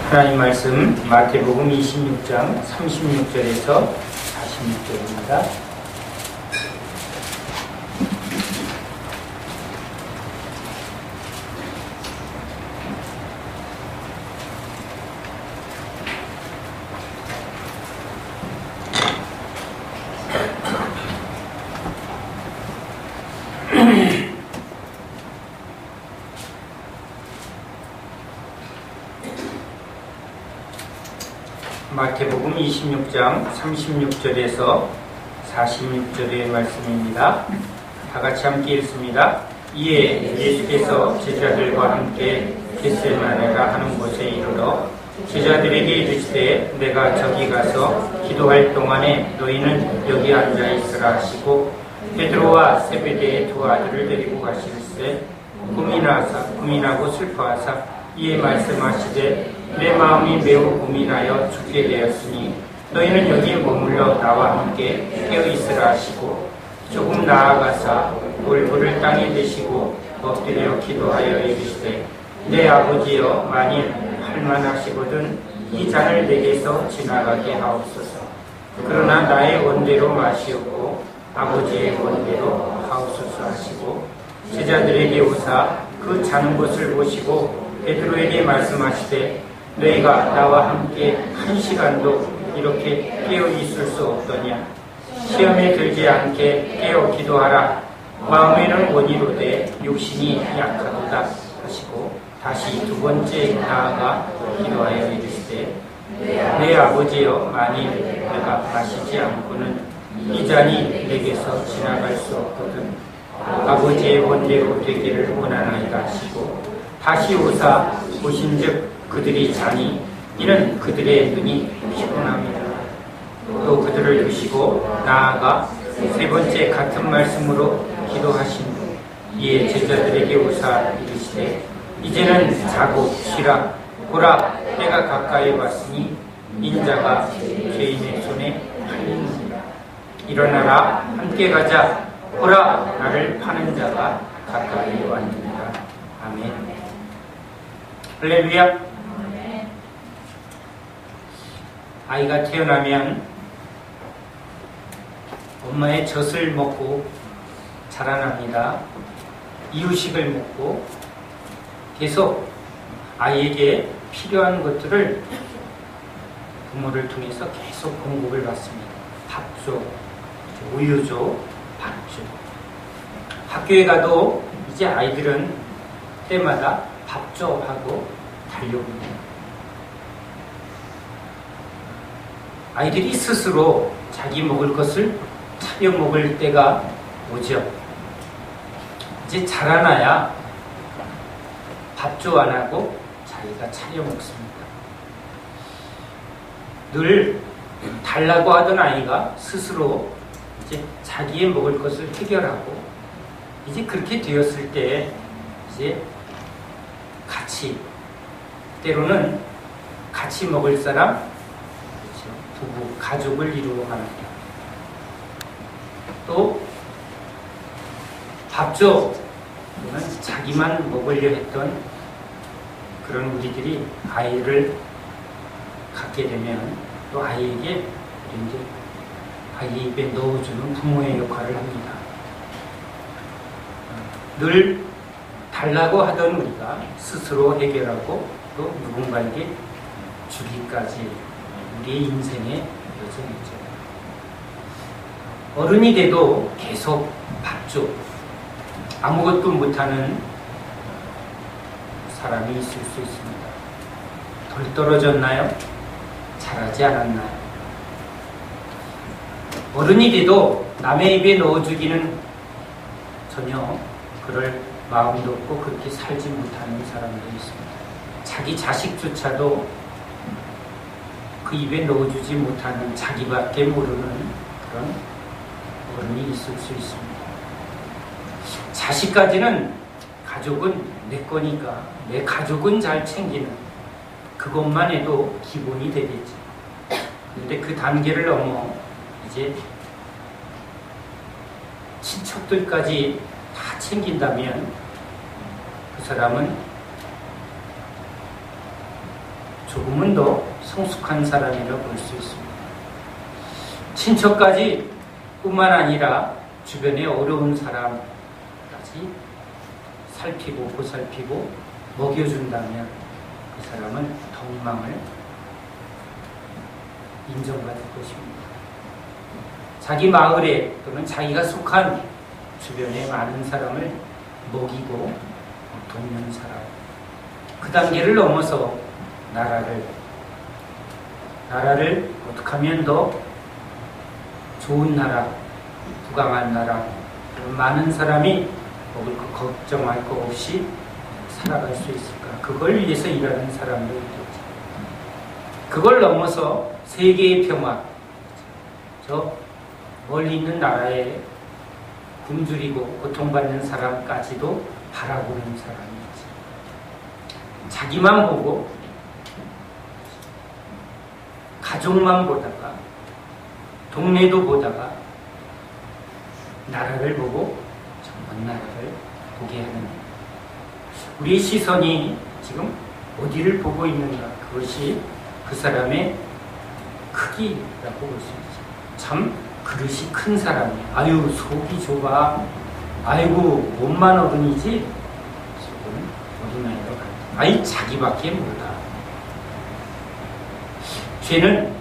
하나님 말씀 마태복음 26장 36절에서 46절입니다. 마태복음 26장 36절에서 46절의 말씀입니다. 다 같이 함께 읽습니다. 이에 예수께서 제자들과 함께 겟세마네라 하는 곳에 이르러 제자들에게 이르시되 내가 저기 가서 기도할 동안에 너희는 여기 앉아 있으라 하시고 베드로와 세베대의 두 아들을 데리고 가시는데 고민하고 슬퍼하사 이에 말씀하시되 내 마음이 매우 고민하여 죽게 되었으니 너희는 여기에 머물러 나와 함께 깨어 있으라 하시고 조금 나아가사 얼굴을 땅에 대시고 엎드려 기도하여 이르시되 내 아버지여 만일 할만하시거든 이 잔을 내게서 지나가게 하옵소서. 그러나 나의 원대로 마시옵고 아버지의 원대로 하옵소서 하시고 제자들에게 오사 그 자는 것을 보시고 베드로에게 말씀하시되 너희가 나와 함께 한 시간도 이렇게 깨어 있을 수 없더냐. 시험에 들지 않게 깨어 기도하라. 마음에는 원이로되 육신이 약하도다 하시고 다시 두 번째 나아가 기도하여 이르시되 내 아버지여 만일 내가 마시지 않고는 이 잔이 내게서 지나갈 수 없거든 아버지의 원대로 되기를 원하나이다 하시고 다시 오사 보신즉 그들이 자니 이는 그들의 눈이 피곤합니다. 또 그들을 두시고 나아가 세 번째 같은 말씀으로 기도하신 후 이에 제자들에게 오사 이르시되 이제는 자고 쉬라. 보라 때가 가까이 왔으니 인자가 죄인의 손에 팔리느니라. 일어나라 함께 가자. 보라 나를 파는 자가 가까이 왔느니라. 아멘. 할렐루야. 아이가 태어나면 엄마의 젖을 먹고 자라납니다. 이유식을 먹고 계속 아이에게 필요한 것들을 부모를 통해서 계속 공급을 받습니다. 밥 줘, 우유 줘, 밥 줘. 학교에 가도 이제 아이들은 때마다 밥 줘 하고 달려옵니다. 아이들이 스스로 자기 먹을 것을 차려 먹을 때가 오죠. 이제 자라나야 밥조 안 하고 자기가 차려 먹습니다. 늘 달라고 하던 아이가 스스로 이제 자기의 먹을 것을 해결하고 이제 그렇게 되었을 때 이제 같이 때로는 같이 먹을 사람 부부, 가족을 이루어갑니다. 또 밥조 또는 자기만 먹으려 했던 그런 우리들이 아이를 갖게 되면 또 아이에게 이제 아이 입에 넣어주는 부모의 역할을 합니다. 늘 달라고 하던 우리가 스스로 해결하고 또 누군가에게 주기까지 우리의 인생의 여정이죠. 어른이 돼도 계속 밥줘. 아무것도 못하는 사람이 있을 수 있습니다. 덜 떨어졌나요? 잘하지 않았나요? 어른이 돼도 남의 입에 넣어주기는 전혀 그럴 마음도 없고 그렇게 살지 못하는 사람들이 있습니다. 자기 자식조차도 그 입에 넣어주지 못하는 자기밖에 모르는 그런 어른이 있을 수 있습니다. 자식까지는 가족은 내 거니까 내 가족은 잘 챙기는 그것만 해도 기본이 되겠죠. 그런데 그 단계를 넘어 이제 친척들까지 다 챙긴다면 그 사람은 조금은 더 성숙한 사람이라고 볼 수 있습니다. 친척까지 뿐만 아니라 주변에 어려운 사람까지 살피고 보살피고 먹여준다면 그 사람은 덕망을 인정받을 것입니다. 자기 마을에 또는 자기가 속한 주변에 많은 사람을 먹이고 돕는 사람, 그 단계를 넘어서 나라를 어떻게 하면 더 좋은 나라, 부강한 나라, 많은 사람이 먹을 거 걱정할 거 없이 살아갈 수 있을까? 그걸 위해서 일하는 사람도 있겠죠. 그걸 넘어서 세계의 평화, 저 멀리 있는 나라에 굶주리고 고통받는 사람까지도 바라보는 사람이지. 자기만 보고 가족만 보다가 동네도 보다가 나라를 보고 전 나라를 보게 하는, 우리의 시선이 지금 어디를 보고 있는가, 그것이 그 사람의 크기라고 볼 수 있죠. 참 그릇이 큰 사람이야. 아유 속이 좁아. 아이고 몸만 어른이지 속은 어린아이로 간다. 아이 자기밖에 몰라. 죄는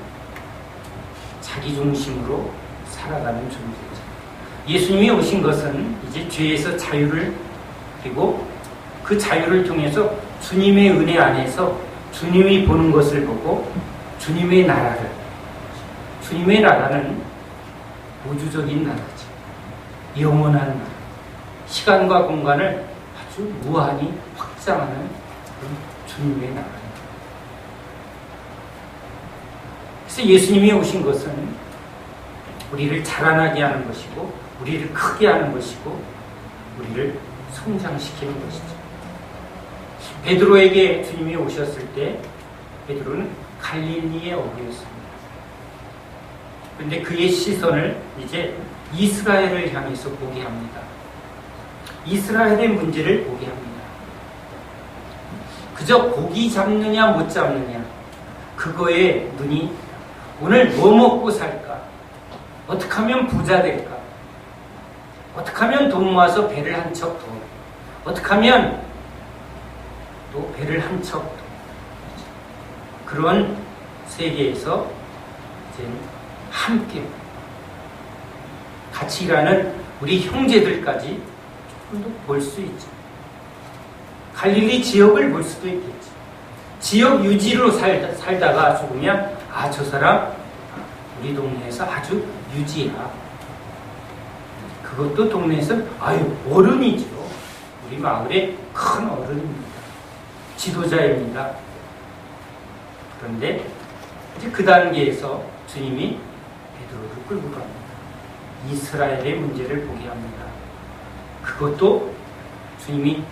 자기 중심으로 살아가는 존재죠. 예수님이 오신 것은 이제 죄에서 자유를, 그리고 그 자유를 통해서 주님의 은혜 안에서 주님이 보는 것을 보고 주님의 나라를, 주님의 나라는 우주적인 나라죠. 영원한 나라. 시간과 공간을 아주 무한히 확장하는 그런 주님의 나라입니다. 그래서 예수님이 오신 것은 우리를 자라나게 하는 것이고, 우리를 크게 하는 것이고, 우리를 성장시키는 것이죠. 베드로에게 주님이 오셨을 때 베드로는 갈릴리의 어부였습니다. 그런데 그의 시선을 이제 이스라엘을 향해서 보게 합니다. 이스라엘의 문제를 보게 합니다. 그저 고기 잡느냐 못 잡느냐 그거에 눈이, 오늘 뭐 먹고 살까? 어떻게 하면 부자 될까? 어떻게 하면 돈 모아서 배를 한 척 더, 어떻게 하면 또 배를 한 척 더, 그런 세계에서 이제 함께 같이 일하는 우리 형제들까지 조금 더 볼 수 있죠. 갈릴리 지역을 볼 수도 있겠죠. 지역 유지로 살다가 죽으면 아, 저 사람 우리 동네에서 아주 유지야. 그것도 동네에서 아유 어른이죠. 우리 마을의 큰 어른입니다. 지도자입니다. 그런데 이제 그 단계에서 주님이 베드로를 끌고 갑니다. 이스라엘의 문제를 보게 합니다. 그것도 주님이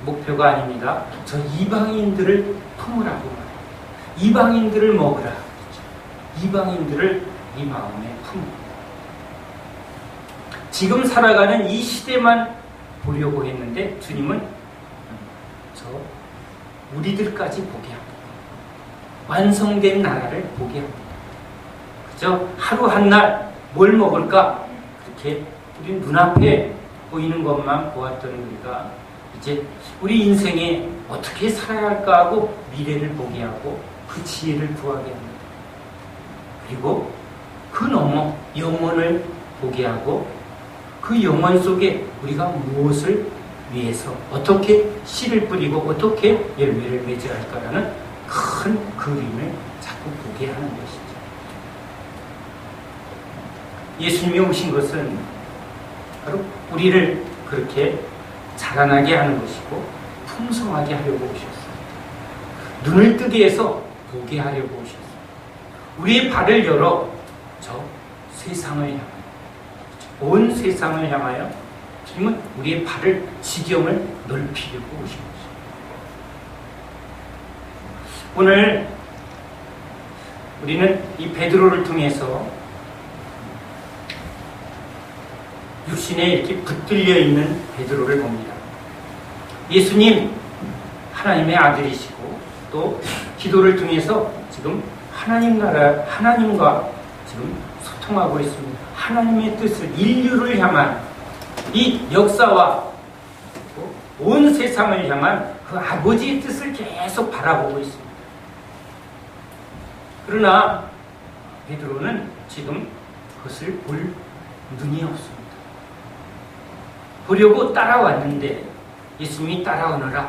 목표가 아닙니다. 저 이방인들을 품으라고 말해요. 이방인들을 먹으라. 이방인들을 이 마음에 품으라. 지금 살아가는 이 시대만 보려고 했는데 주님은 저 우리들까지 보게 합니다. 완성된 나라를 보게 합니다. 그저 하루 한 날 뭘 먹을까? 그렇게 우리 눈앞에 보이는 것만 보았던 우리가 이제 우리 인생에 어떻게 살아야 할까 하고 미래를 보게 하고 그 지혜를 구하게 합니다. 그리고 그 넘어 영혼을 보게 하고 그 영혼 속에 우리가 무엇을 위해서 어떻게 씨를 뿌리고 어떻게 열매를 맺어야 할까라는 큰 그림을 자꾸 보게 하는 것이죠. 예수님이 오신 것은 바로 우리를 그렇게 자라나게 하는 것이고 풍성하게 하려고 오셨어요. 눈을 뜨게 해서 보게 하려고 오셨어요. 우리의 발을 열어 저 세상을 향하여, 온 세상을 향하여 주님은 우리의 발을, 지경을 넓히려고 오신 것이죠. 오늘 우리는 이 베드로를 통해서 육신에 이렇게 붙들려 있는 베드로를 봅니다. 예수님 하나님의 아들이시고 또 또 기도를 통해서 지금 하나님과 지금 소통하고 있습니다. 하나님의 뜻을 인류를 향한 이 역사와 온 세상을 향한 그 아버지의 뜻을 계속 바라보고 있습니다. 그러나 베드로는 지금 그것을 볼 눈이 없습니다. 보려고 따라왔는데 예수님이 따라오느라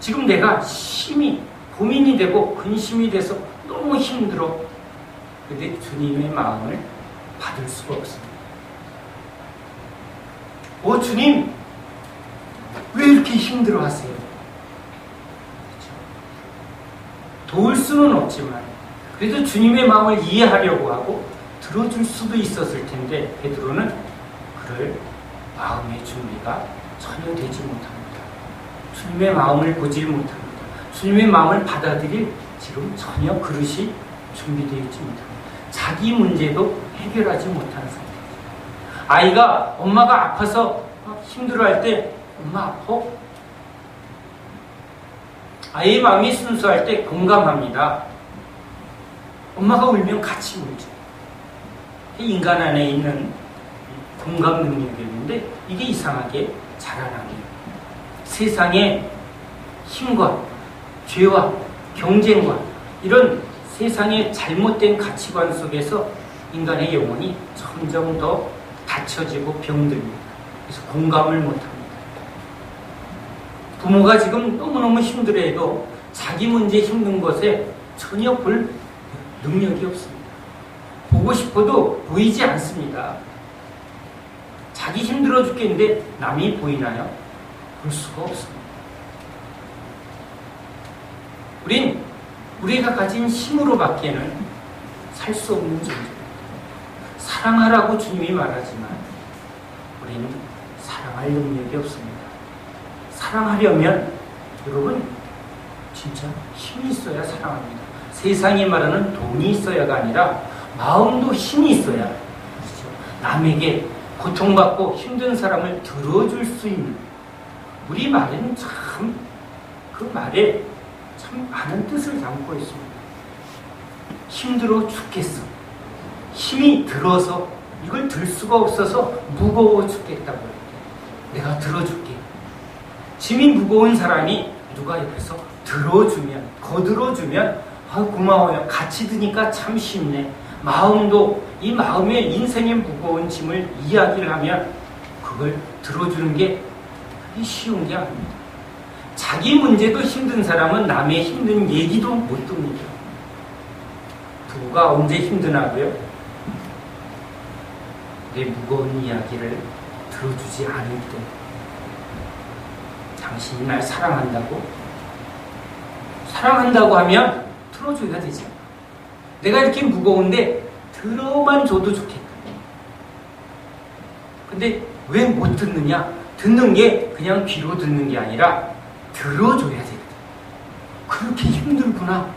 지금 내가 심히 고민이 되고 근심이 돼서 너무 힘들어. 근데 주님의 마음을 받을 수가 없습니다. 주님, 왜 이렇게 힘들어 하세요? 그렇죠? 도울 수는 없지만 그래도 주님의 마음을 이해하려고 하고 들어줄 수도 있었을 텐데 베드로는 그럴 마음의 준비가 전혀 되지 못합니다. 주님의 마음을 보지 못합니다. 주님의 마음을 받아들일 지금 전혀 그릇이 준비되어 있지 못합니다. 자기 문제도 해결하지 못하는 상태입니다. 아이가 엄마가 아파서 힘들어할 때 엄마 아파? 아이의 마음이 순수할 때 공감합니다. 엄마가 울면 같이 울죠. 인간 안에 있는 공감 능력이었는데 이게 이상하게 자라나네요. 세상의 힘과 죄와 경쟁과 이런 세상의 잘못된 가치관 속에서 인간의 영혼이 점점 더 닫혀지고 병듭니다. 그래서 공감을 못합니다. 부모가 지금 너무너무 힘들어해도 자기 문제 힘든 것에 전혀 볼 능력이 없습니다. 보고 싶어도 보이지 않습니다. 자기 힘들어 죽겠는데 남이 보이나요? 볼 수가 없습니다. 우리가 가진 힘으로밖에는 살 수 없는 존재입니다. 사랑하라고 주님이 말하지만 우리는 사랑할 능력이 없습니다. 사랑하려면 여러분 진짜 힘이 있어야 사랑합니다. 세상이 말하는 돈이 있어야가 아니라 마음도 힘이 있어야 그렇죠? 남에게 고통받고 힘든 사람을 들어줄 수 있는 우리 말에는 참 그 말에 참 많은 뜻을 담고 있습니다. 힘들어 죽겠어. 힘이 들어서 이걸 들 수가 없어서 무거워 죽겠다고 할 때 내가 들어줄게. 짐이 무거운 사람이 누가 옆에서 들어주면 거들어주면 고마워요. 같이 드니까 참 쉽네. 마음도 이 마음의 인생의 무거운 짐을 이야기를 하면 그걸 들어주는 게 쉬운 게 아닙니다. 자기 문제도 힘든 사람은 남의 힘든 얘기도 못 듣습니다. 부부가 언제 힘드나고요? 내 무거운 이야기를 들어주지 않을 때 당신이 날 사랑한다고 하면 들어줘야 되죠. 내가 이렇게 무거운데 들어만 줘도 좋겠다. 근데 왜 못 듣느냐? 듣는 게 그냥 귀로 듣는 게 아니라 들어줘야 되거든. 그렇게 힘들구나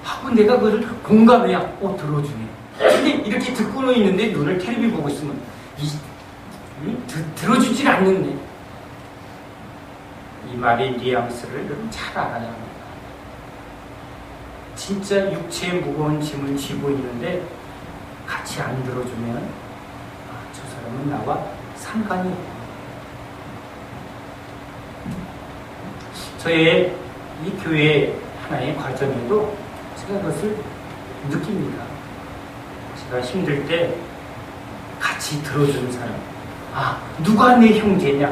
하고 내가 그걸 공감해야 들어주네. 근데 이렇게 듣고는 있는데 눈을 텔레비 보고 있으면 들어주질 않는데 이 말의 뉘앙스를 여러분 잘 알아야 합니다. 진짜 육체의 무거운 짐을 지고 있는데 같이 안 들어주면 저 사람은 나와 상관이 없고 저의 이 교회 하나의 과정에도 제가 그것을 느낍니다. 제가 힘들 때 같이 들어주는 사람 누가 내 형제냐?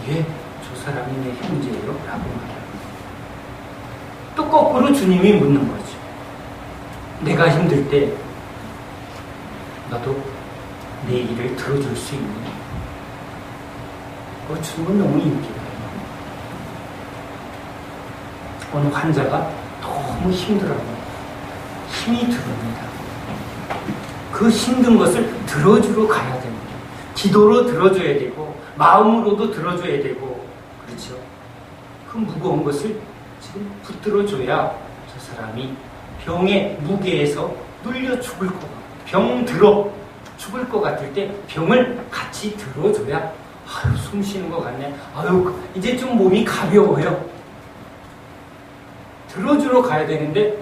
저 사람이 내 형제예요? 라고 말합니다. 또 거꾸로 주님이 묻는 거죠. 내가 힘들 때 너도 내 일을 들어줄 수 있니? 주님은 너무 인기가 어느 환자가 너무 힘들어하고 힘이 들어옵니다. 그 힘든 것을 들어주러 가야 됩니다. 기도로 들어줘야 되고 마음으로도 들어줘야 되고 그렇죠. 그 무거운 것을 지금 붙들어줘야 저 사람이 병의 무게에서 눌려 죽을 것 같고 병 들어 죽을 것 같을 때 병을 같이 들어줘야 숨 쉬는 것 같네. 이제 좀 몸이 가벼워요. 들어주러 가야 되는데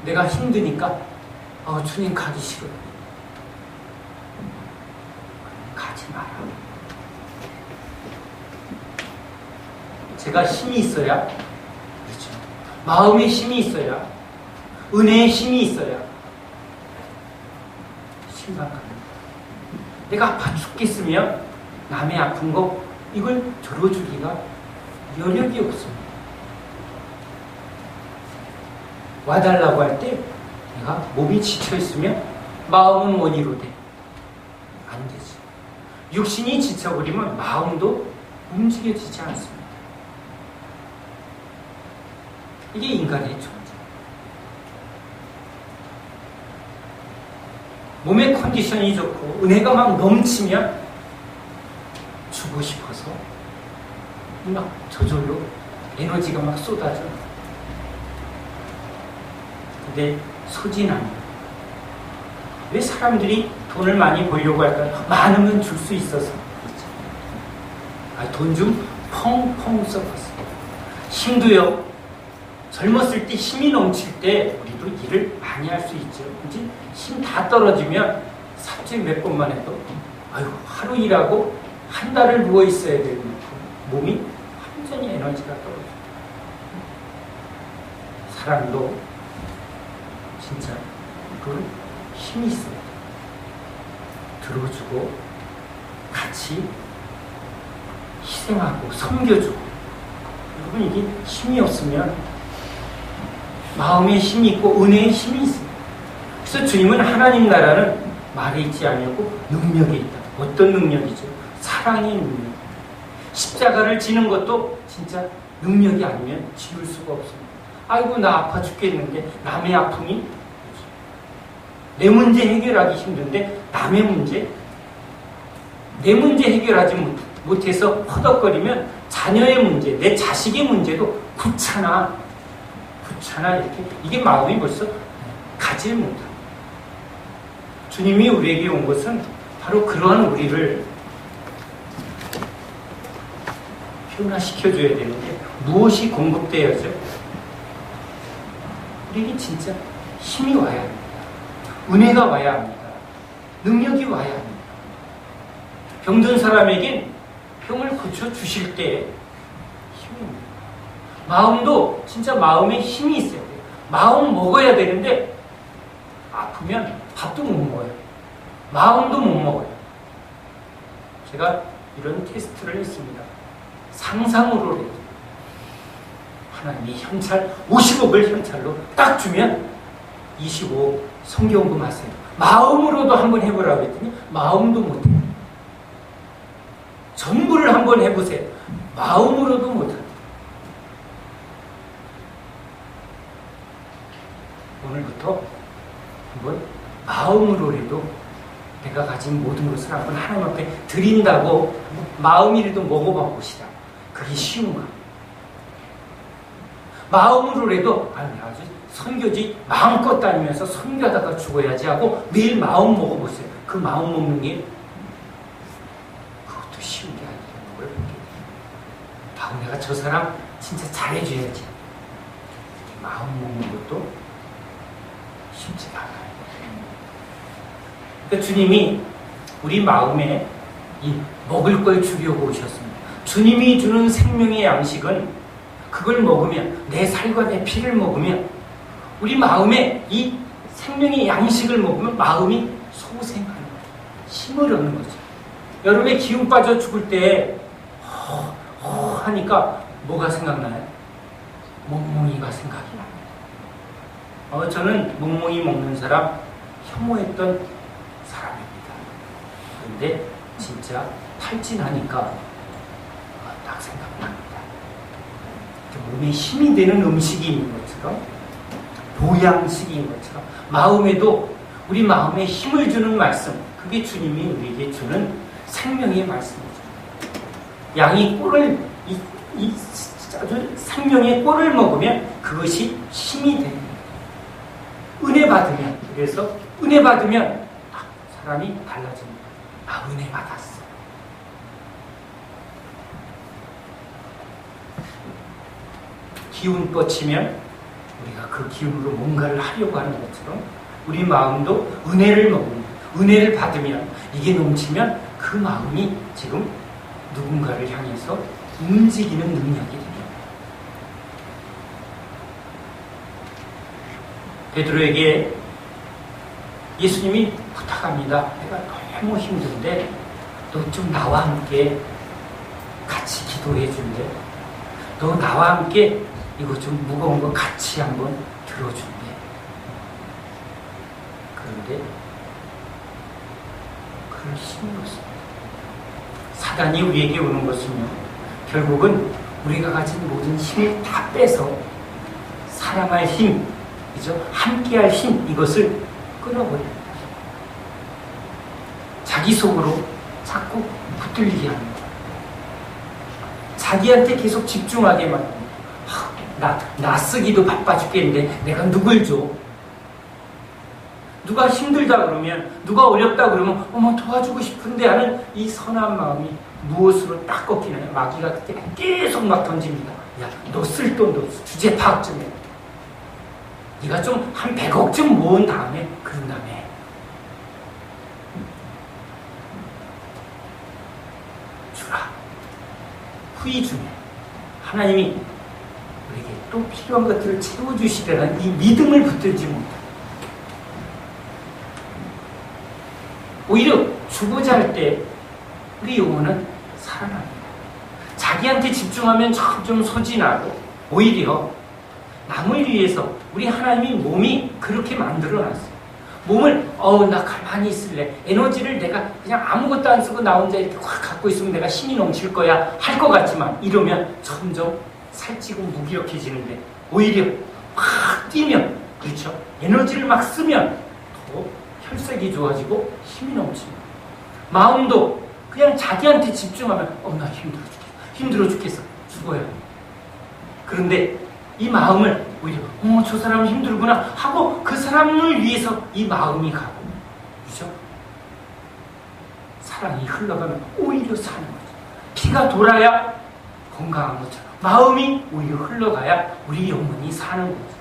내가 힘드니까 주님 가기 싫어요. 가지 마라. 제가 힘이 있어야, 그렇죠. 마음의 힘이 있어야, 은혜의 힘이 있어야 심각합니다. 내가 아파 죽겠으면 남의 아픈 거 이걸 들어주기가 여력이 없습니다. 와달라고 할 때 내가 몸이 지쳐있으면 마음은 원이로 돼. 안 되지. 육신이 지쳐버리면 마음도 움직여지지 않습니다. 이게 인간의 존재. 몸의 컨디션이 좋고 은혜가 막 넘치면 주고 싶어서 막 저절로 에너지가 막 쏟아져. 근데 소진합니다. 왜 사람들이 돈을 많이 벌려고 할까요? 많으면 줄 수 있어서. 돈 좀 펑펑 썩었어. 힘도요. 젊었을 때 힘이 넘칠 때 우리도 일을 많이 할 수 있죠. 이제 힘 다 떨어지면 삽질 몇 번만 해도 하루 일하고 한 달을 누워 있어야 되는 몸이 완전히 에너지가 떨어져요. 사람도 진짜 그런 힘이 있어요. 들어주고 같이 희생하고 섬겨주고. 여러분, 이게 힘이 없으면 마음의 힘이 있고 은혜의 힘이 있습니다. 그래서 주님은 하나님 나라는 말에 있지 아니하고 능력에 있다. 어떤 능력이죠? 사랑의 능력. 십자가를 지는 것도 진짜 능력이 아니면 지울 수가 없습니다. 아이고 나 아파 죽겠는데 남의 아픔이 내 문제 해결하기 힘든데 남의 문제, 내 문제 해결하지 못해서 허덕거리면 자녀의 문제, 내 자식의 문제도 귀찮아 이렇게. 이게 마음이 벌써 가지를 못합니다. 주님이 우리에게 온 것은 바로 그러한 우리를 변화시켜줘야 되는데 무엇이 공급되어야죠? 우리에게 진짜 힘이 와야 합니다. 은혜가 와야 합니다. 능력이 와야 합니다. 병든 사람에겐 병을 고쳐주실 때 힘이 옵니다. 마음도 진짜 마음에 힘이 있어야 돼요. 마음 먹어야 되는데 아프면 밥도 못 먹어요. 마음도 못 먹어요. 제가 이런 테스트를 했습니다. 상상으로 해요. 하나님이 현찰 50억을 현찰로 딱 주면 25억 성경금 하세요. 마음으로도 한번 해보라고 했더니 마음도 못해요. 전부를 한번 해보세요. 마음으로도 못해요. 오늘부터 한번 마음으로라도 내가 가진 모든 것을 한번 하나님 앞에 드린다고 마음이라도 먹어봐 봅시다. 그게 쉬운가? 마음으로라도 내가 아주 선교지 마음껏 다니면서 선교하다가 죽어야지 하고 매일 마음 먹어보세요. 그 마음 먹는 게 그것도 쉬운 게 아니라는 걸 보게 돼요. 내가 저 사람 진짜 잘해줘야지. 마음 먹는 것도 쉽지가 않아요. 그러니까 주님이 우리 마음에 이 먹을 걸 주려고 오셨습니다. 주님이 주는 생명의 양식은 그걸 먹으면, 내 살과 내 피를 먹으면, 우리 마음에 이 생명의 양식을 먹으면 마음이 소생하는 거예요. 힘을 얻는 거죠. 여름에 기운 빠져 죽을 때 하니까 뭐가 생각나요? 멍멍이가 생각이 납니다. 저는 멍멍이 먹는 사람 혐오했던 사람입니다. 그런데 진짜 탈진하니까 딱 생각납니다. 몸에 힘이 되는 음식이 있는 것처럼, 보양식인 것처럼 마음에도 우리 마음에 힘을 주는 말씀, 그게 주님이 우리에게 주는 생명의 말씀이죠. 양이 꿀을, 아주 생명의 꿀을 먹으면 그것이 힘이 됩니다. 은혜 받으면, 그래서 은혜 받으면 사람이 달라집니다. 은혜 받았어. 기운 뻗치면 우리가 그 기운으로 뭔가를 하려고 하는 것처럼 우리 마음도 은혜를 먹으면, 은혜를 받으면, 이게 넘치면 그 마음이 지금 누군가를 향해서 움직이는 능력이 됩니다. 베드로에게 예수님이 부탁합니다. 내가 너무 힘든데 너 좀 나와 함께 같이 기도해 줄래? 너 나와 함께 이거 좀 무거운 거 같이 한번 들어줄래? 그런데 그럴 힘이 없습니다. 사단이 우리에게 오는 것은요, 결국은 우리가 가진 모든 힘을 다 빼서 사랑할 힘, 그죠? 함께할 힘, 이것을 끊어버립니다. 자기 속으로 자꾸 붙들리게 합니다. 자기한테 계속 집중하게 만듭니다. 나 쓰기도 바빠 죽겠는데 내가 누굴 줘? 누가 힘들다 그러면, 누가 어렵다 그러면 어머 도와주고 싶은데 하는 이 선한 마음이 무엇으로 딱 꺾이나요? 마귀가 그때 계속 막 던집니다. 야, 너 쓸 돈 너 주제 파악 좀 해. 네가 좀 한 100억쯤 모은 다음에 그런 다음에 주라. 후이 주면 하나님이 우리에게 또 필요한 것들을 채워주시려는 이 믿음을 붙들지 못합니다. 오히려 주고자 할 때 우리 영혼은 살아납니다. 자기한테 집중하면 점점 소진하고, 오히려 남을 위해서 우리 하나님이 몸이 그렇게 만들어놨어요. 몸을 나 가만히 있을래. 에너지를 내가 그냥 아무것도 안 쓰고 나 혼자 이렇게 확 갖고 있으면 내가 힘이 넘칠 거야 할 것 같지만, 이러면 점점 살찌고 무기력해지는데, 오히려 확 뛰면, 그렇죠? 에너지를 막 쓰면 더 혈색이 좋아지고 힘이 넘칩니다. 마음도 그냥 자기한테 집중하면 나 힘들어 죽겠어 죽어야 해. 그런데 이 마음을 오히려 저 사람 힘들구나 하고 그 사람을 위해서 이 마음이 가고, 그렇죠? 사랑이 흘러가면 오히려 사는 거죠. 피가 돌아야 건강한 것처럼 마음이 오히려 흘러가야 우리 영혼이 사는 거죠.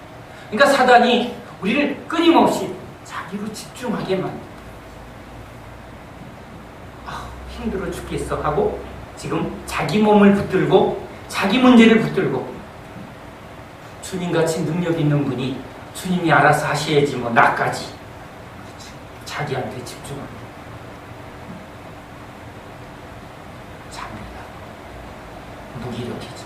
그러니까 사단이 우리를 끊임없이 자기로 집중하게 만듭니다. 힘들어 죽겠어 하고 지금 자기 몸을 붙들고 자기 문제를 붙들고, 주님같이 능력 있는 분이 주님이 알아서 하셔야지 뭐 나까지, 자기한테 집중합니다. 잡니다. 무기력해집니다.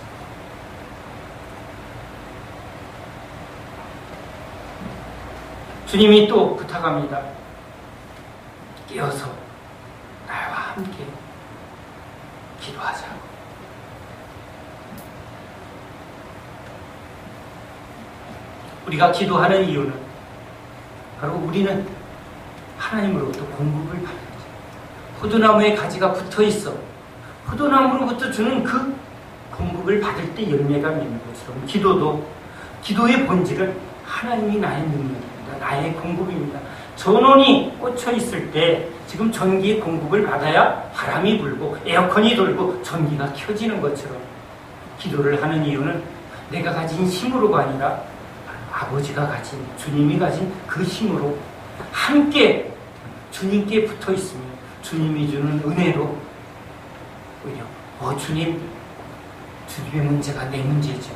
주님이 또 부탁합니다. 깨어서 나와 함께 기도하자고. 우리가 기도하는 이유는 바로 우리는 하나님으로부터 공급을 받는 거죠. 포도나무에 가지가 붙어 있어. 포도나무로부터 주는 그 공급을 받을 때 열매가 맺는 것처럼, 기도도, 기도의 본질은 하나님이 나의 능력입니다. 나의 공급입니다. 전원이 꽂혀 있을 때 지금 전기의 공급을 받아야 바람이 불고 에어컨이 돌고 전기가 켜지는 것처럼, 기도를 하는 이유는 내가 가진 힘으로가 아니라 아버지가 가진, 주님이 가진 그 힘으로 함께 주님께 붙어 있으면 주님이 주는 은혜로 오히려 주님의 문제가 내 문제죠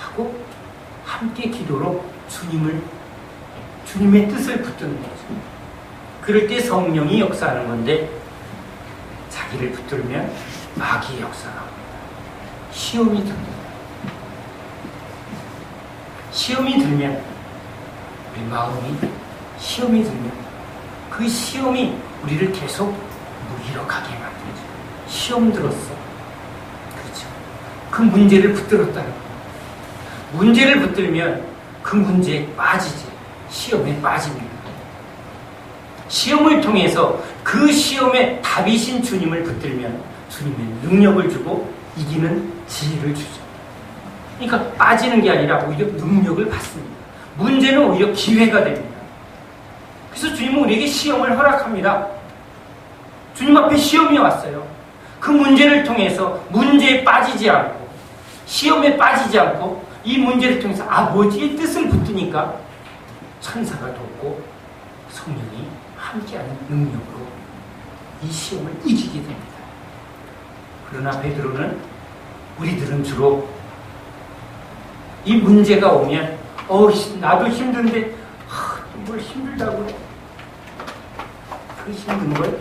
하고 함께 기도로 주님의 뜻을 붙드는 거죠. 그럴 때 성령이 역사하는 건데, 자기를 붙들면 마귀의 역사가 옵니다. 시험이 듭니다. 시험이 들면, 우리 마음이 시험이 들면 그 시험이 우리를 계속 무기력하게 만들죠. 시험 들었어. 그렇죠. 그 문제를 붙들었다는 거예요. 문제를 붙들면 그 문제에 빠지지. 시험에 빠집니다. 시험을 통해서 그 시험의 답이신 주님을 붙들면 주님의 능력을 주고 이기는 지혜를 주죠. 그러니까 빠지는 게 아니라 오히려 능력을 받습니다. 문제는 오히려 기회가 됩니다. 그래서 주님은 우리에게 시험을 허락합니다. 주님 앞에 시험이 왔어요. 그 문제를 통해서 문제에 빠지지 않고, 시험에 빠지지 않고 이 문제를 통해서 아버지의 뜻을 붙드니까 천사가 돕고 성령이 함께하는 능력으로 이 시험을 이기게 됩니다. 그러나 베드로는, 우리들은 주로 이 문제가 오면 나도 힘든데 뭘 힘들다고 그래. 그 힘든 걸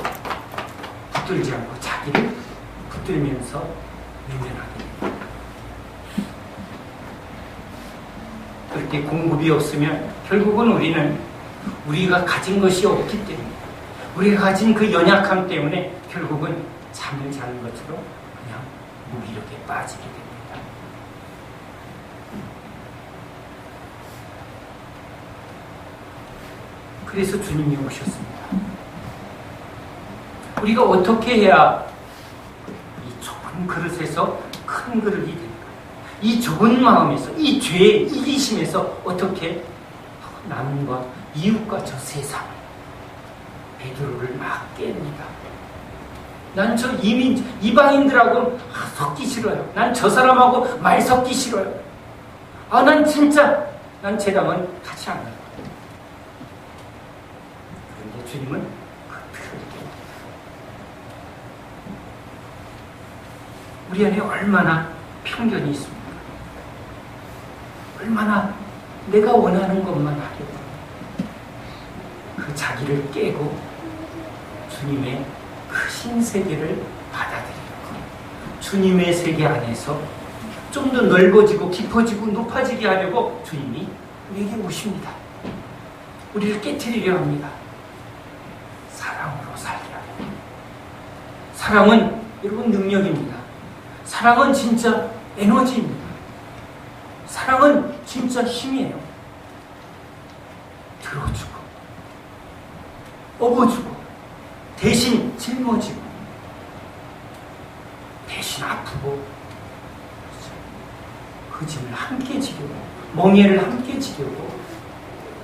붙들지 않고 자기를 붙들면서 외면하게 됩니다. 그렇게 공급이 없으면 결국은 우리가 가진 것이 없기 때문에, 우리가 가진 그 연약함 때문에 결국은 잠을 자는 것처럼 그냥 무기력에 빠지게 됩니다. 그래서 주님이 오셨습니다. 우리가 어떻게 해야 이 좁은 그릇에서 큰 그릇이 될까? 이 좁은 마음에서, 이 죄의 이기심에서 어떻게 남과 이웃과 저 세상, 베드로를 막 깹니다. 난 저 이방인들하고 섞기 싫어요. 난 저 사람하고 말 섞기 싫어요. 난 진짜 쟤랑은 같이 안 가요. 그런데 주님은 그 틀을 깹니다. 우리 안에 얼마나 편견이 있습니까? 얼마나 내가 원하는 것만 하려고 그 자기를 깨고 주님의 크신 세계를 받아들이고 주님의 세계 안에서 좀 더 넓어지고 깊어지고 높아지게 하려고 주님이 우리에게 오십니다. 우리를 깨트리려 합니다. 사랑으로 살게 하려고. 사랑은 여러분 능력입니다. 사랑은 진짜 에너지입니다. 사랑은 진짜 힘이에요. 들어주고 업어주고 대신 짊어지고 대신 아프고 그 짐을 함께 지려고, 멍에를 함께 지려고,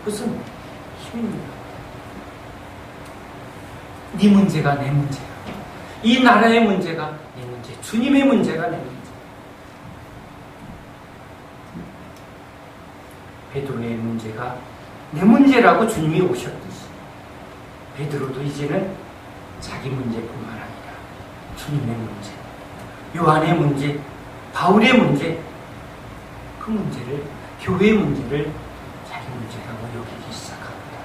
그것은 힘입니다. 네 문제가 내 문제야. 이 나라의 문제가 내 문제, 주님의 문제가 내 문제. 베드로의 문제가 내 문제라고 주님이 오셨듯이 베드로도 이제는 자기 문제뿐만 아니라 주님의 문제, 요한의 문제, 바울의 문제, 그 문제를, 교회의 문제를 자기 문제라고 여기기 시작합니다.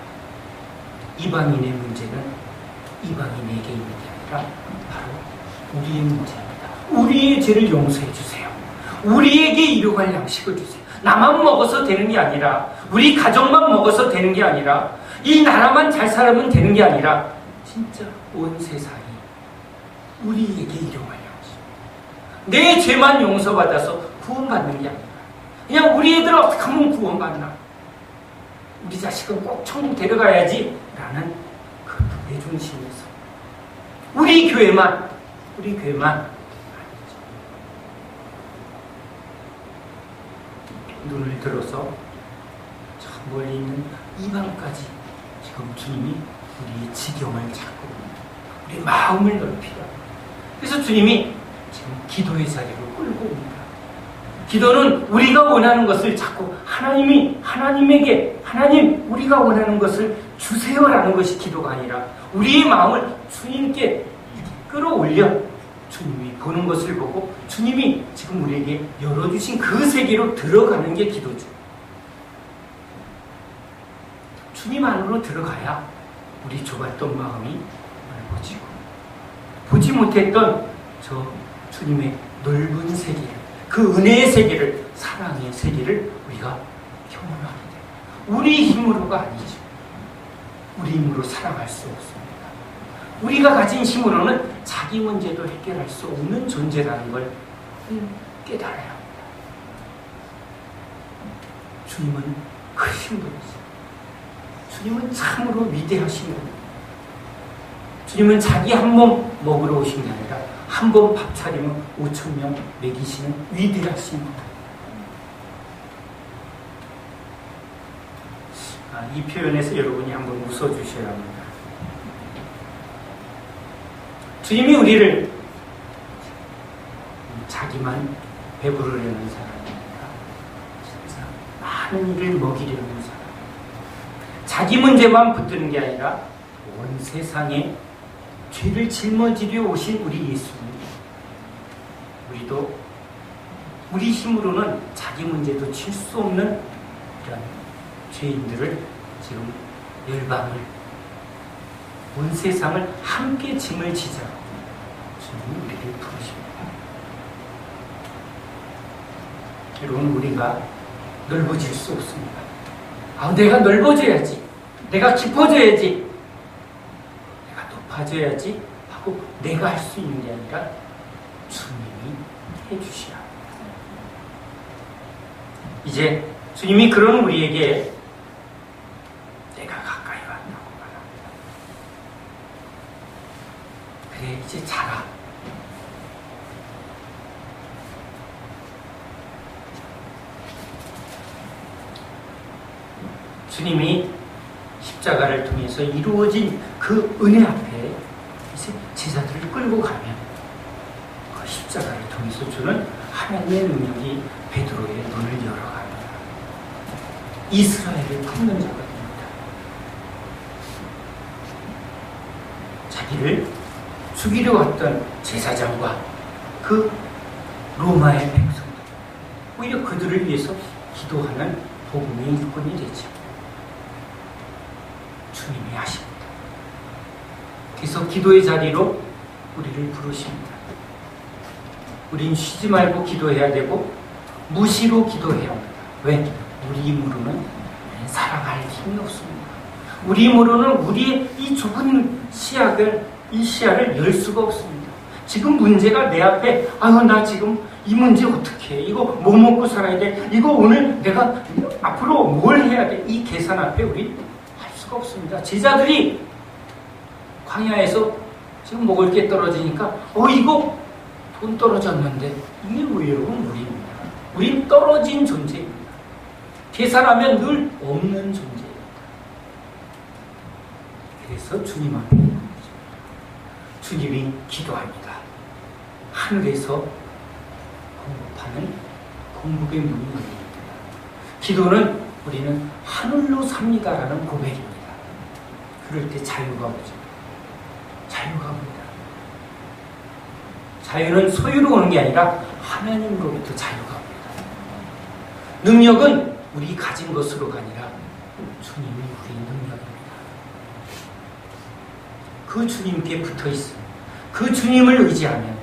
이방인의 문제는 이방인에게 있는 게 아니라 바로 우리의 문제입니다. 우리의 죄를 용서해 주세요. 우리에게 일용할 양식을 주세요. 나만 먹어서 되는 게 아니라, 우리 가족만 먹어서 되는 게 아니라, 이 나라만 잘 살면 되는 게 아니라 진짜 온 세상이 우리에게 일용할 양식, 내 죄만 용서받아서 구원받는 게 아니라 그냥 우리 애들 어떻게 하면 구원받나, 우리 자식은 꼭 천국 데려가야지 라는 그 내 중심에서 우리 교회만 눈을 들어서 저 멀리 있는 이방까지 지금 주님이 우리의 지경을 찾고 우리 마음을 넓히라. 그래서 주님이 지금 기도의 자리로 끌고 옵니다. 기도는 우리가 원하는 것을 자꾸 하나님에게 우리가 원하는 것을 주세요라는 것이 기도가 아니라 우리의 마음을 주님께 끌어올려 주님이 보는 것을 보고 주님이 지금 우리에게 열어주신 그 세계로 들어가는 게 기도죠. 주님 안으로 들어가야 우리 좁았던 마음이 넓어지고 보지 못했던 저 주님의 넓은 세계를, 그 은혜의 세계를, 사랑의 세계를 우리가 경험하게 돼요. 우리 힘으로가 아니죠. 우리 힘으로 사랑할 수 없습니다. 우리가 가진 힘으로는 자기 문제도 해결할 수 없는 존재라는 걸 깨달아야 합니다. 주님은 크신 분이세요. 주님은 참으로 위대하신 분이에요. 주님은 자기 한 몸 먹으러 오신 게 아니라 한 번 밥 차리면 5,000명 먹이시는 위대하신 분. 이 표현에서 여러분이 한번 웃어주셔야 합니다. 주님이 우리를 자기만 배부르려는 사람이 아니라 하는 일을 먹이려는 사람. 자기 문제만 붙드는 게 아니라 온 세상에 죄를 짊어지려 오신 우리 예수님. 우리도 우리 힘으로는 자기 문제도 칠 수 없는 이런 죄인들을 지금 열방을, 온 세상을 함께 짐을 지자고 주님 우리를 부르십니다. 여러분, 우리가 넓어질 수 없습니다. 내가 넓어져야지, 내가 깊어져야지, 내가 높아져야지 하고 내가 할 수 있는 게 아니라 주님이 해주셔야 합니다. 이제 주님이 그런 우리에게 내가 가까이 왔다고 말합니다. 그래, 이제 자라. 주님이 십자가를 통해서 이루어진 그 은혜 앞에 이제 제자들을 끌고 가면 그 십자가를 통해서 주는 하나님의 능력이 베드로의 눈을 열어갑니다. 이스라엘을 품는 자가 됩니다. 자기를 죽이려 왔던 제사장과 그 로마의 백성들, 오히려 그들을 위해서 기도하는 복음의 일꾼이 되죠. 주님이 하십니다. 그래서 기도의 자리로 우리를 부르십니다. 우린 쉬지 말고 기도해야 되고 무시로 기도해야 합니다. 왜? 우리 힘으로는 살아갈 힘이 없습니다. 우리 힘으로는 우리의 이 좁은 이 시야를 열 수가 없습니다. 지금 문제가 내 앞에, 나 지금 이 문제 어떻게 해? 이거 뭐 먹고 살아야 돼? 이거 오늘 내가 앞으로 뭘 해야 돼? 이 계산 앞에 우리 할 수가 없습니다. 제자들이 광야에서 지금 먹을 게 떨어지니까 이거 돈 떨어졌는데, 이게 왜 여러분 우리입니다. 우린 떨어진 존재입니다. 계산하면 늘 없는 존재입니다. 그래서 주님 앞에 주님이 기도합니다. 하늘에서 공급하는 공급의 문이 열립니다. 기도는 우리는 하늘로 삽니다라는 고백입니다. 그럴 때 자유가 오죠. 자유가 옵니다. 자유는 소유로 오는 게 아니라 하나님으로부터 자유가 옵니다. 능력은 우리 가진 것으로가 아니라 주님이 우리의 능력입니다. 그 주님께 붙어 있습니다. 그 주님을 의지하면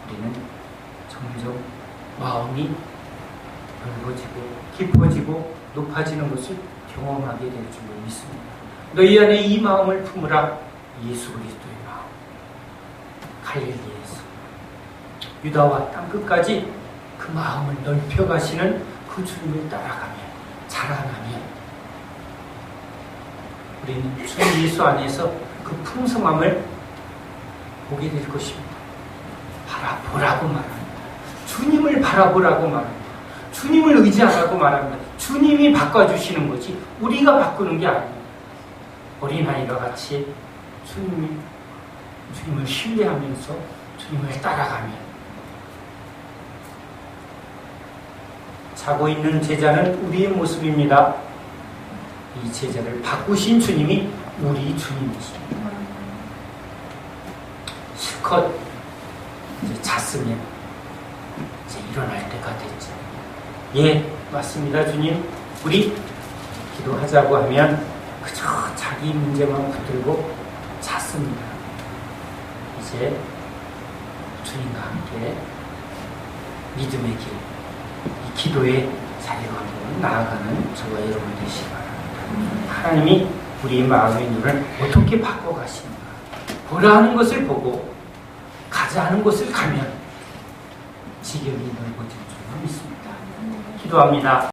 우리는 점점 마음이 넓어지고 깊어지고 높아지는 것을 경험하게 될 줄로 믿습니다. 너희 안에 이 마음을 품으라. 예수 그리스도의 마음. 갈릴리에서 유다와 땅끝까지 그 마음을 넓혀가시는 그 주님을 따라가면, 자라나면 우리는 주 예수 안에서 그 풍성함을 보게 될 것입니다. 바라보라고 말합니다. 주님을 바라보라고 말합니다. 주님을 의지하라고 말합니다. 주님이 바꿔주시는 거지 우리가 바꾸는 게 아닙니다. 어린아이와 같이 주님을 신뢰하면서 주님을 따라가면, 자고 있는 제자는 우리의 모습입니다. 이 제자를 바꾸신 주님이 우리 주님이십니다. 실컷 이제 잤으면 이제 일어날 때가 됐죠. 예, 맞습니다. 주님, 우리 기도하자고 하면 그저 자기 문제만 붙들고 잤습니다. 이제 주님과 함께 믿음의 길, 이 기도의 자리로 한번 나아가는 저와 여러분 되시기 바랍니다. 하나님이 우리 마음의 눈을 어떻게 바꿔가시는가, 보라 하는 것을 보고 가자 하는 것을 가면 지경이 넓어질 줄 믿습니다. 기도합니다.